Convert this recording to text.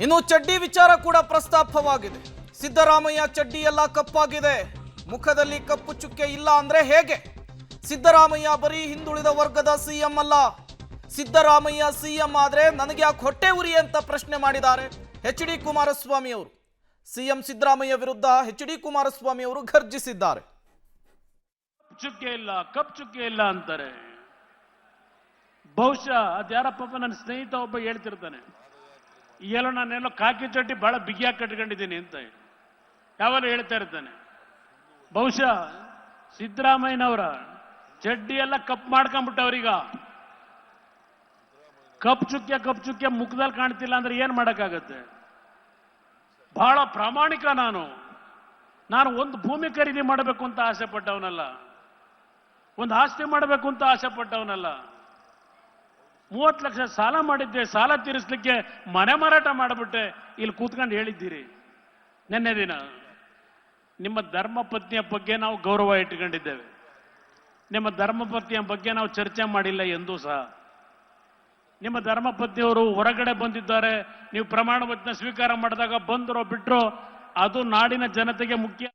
ಇನ್ನು ಚಡ್ಡಿ ವಿಚಾರ ಕೂಡ ಪ್ರಸ್ತಾಪವಾಗಿದೆ. ಸಿದ್ದರಾಮಯ್ಯ ಚಡ್ಡಿ ಎಲ್ಲ ಕಪ್ಪಾಗಿದೆ, ಮುಖದಲ್ಲಿ ಕಪ್ಪು ಚುಕ್ಕೆ ಇಲ್ಲ ಅಂದ್ರೆ ಹೇಗೆ? ಸಿದ್ದರಾಮಯ್ಯ ಬರೀ ಹಿಂದುಳಿದ ವರ್ಗದ ಸಿಎಂ ಅಲ್ಲ, ಸಿದ್ದರಾಮಯ್ಯ ಸಿಎಂ ಆದ್ರೆ ನನಗೆ ಯಾಕೆ ಹೊಟ್ಟೆ ಉರಿ ಅಂತ ಪ್ರಶ್ನೆ ಮಾಡಿದ್ದಾರೆ ಎಚ್.ಡಿ. ಕುಮಾರಸ್ವಾಮಿ ಅವರು. ಸಿಎಂ ಸಿದ್ದರಾಮಯ್ಯ ವಿರುದ್ಧ ಎಚ್.ಡಿ. ಕುಮಾರಸ್ವಾಮಿ ಅವರು ಘರ್ಜಿಸಿದ್ದಾರೆ. ಕಪ್ ಚುಕ್ಕೆ ಇಲ್ಲ ಅಂತಾರೆ. ಬಹುಶಃ ಅದ್ಯಾರಪ್ಪ ನನ್ನ ಸ್ನೇಹಿತ ಒಬ್ಬ ಹೇಳ್ತಿರ್ತಾನೆ, ಎಲ್ಲೋ ನಾನೆಲ್ಲೋ ಕಾಕಿ ಚಡ್ಡಿ ಬಹಳ ಬಿಗಿಯಾಗಿ ಕಟ್ಕೊಂಡಿದ್ದೀನಿ ಅಂತ ಯಾವಾಗ ಹೇಳ್ತಾ ಇರ್ತಾನೆ. ಬಹುಶಃ ಸಿದ್ದರಾಮಯ್ಯನವರ ಚಡ್ಡಿ ಎಲ್ಲ ಕಪ್ ಮಾಡ್ಕೊಂಡ್ಬಿಟ್ಟವ್ರೀಗ. ಕಪ್ ಚುಕ್ಕೆ ಮುಖದಲ್ಲಿ ಕಾಣ್ತಿಲ್ಲ ಅಂದ್ರೆ ಏನ್ ಮಾಡಕ್ಕಾಗತ್ತೆ? ಬಹಳ ಪ್ರಾಮಾಣಿಕ ನಾನು ಒಂದು ಭೂಮಿ ಖರೀದಿ ಮಾಡಬೇಕು ಅಂತ ಆಸೆ ಪಟ್ಟವನಲ್ಲ, ಒಂದು ಆಸ್ತಿ ಮಾಡಬೇಕು ಅಂತ ಆಸೆ ಪಟ್ಟವನಲ್ಲ. 30 ಲಕ್ಷ ಸಾಲ ಮಾಡಿದ್ದೆ, ಸಾಲ ತೀರಿಸಲಿಕ್ಕೆ ಮನೆ ಮಾರಾಟ ಮಾಡಿಬಿಟ್ಟೆ. ಇಲ್ಲಿ ಕೂತ್ಕೊಂಡು ಹೇಳಿದ್ದೀರಿ ನಿನ್ನೆ ದಿನ. ನಿಮ್ಮ ಧರ್ಮಪತ್ನಿಯ ಬಗ್ಗೆ ನಾವು ಗೌರವ ಇಟ್ಕೊಂಡಿದ್ದೇವೆ, ನಿಮ್ಮ ಧರ್ಮಪತ್ನಿಯ ಬಗ್ಗೆ ನಾವು ಚರ್ಚೆ ಮಾಡಿಲ್ಲ ಎಂದೂ ಸಹ. ನಿಮ್ಮ ಧರ್ಮಪತ್ನಿಯವರು ಹೊರಗಡೆ ಬಂದಿದ್ದಾರೆ, ನೀವು ಪ್ರಮಾಣ ವಚನ ಸ್ವೀಕಾರ ಮಾಡಿದಾಗ ಬಂದರೋ ಬಿಟ್ರೋ ಅದು ನಾಡಿನ ಜನತೆಗೆ ಮುಖ್ಯ.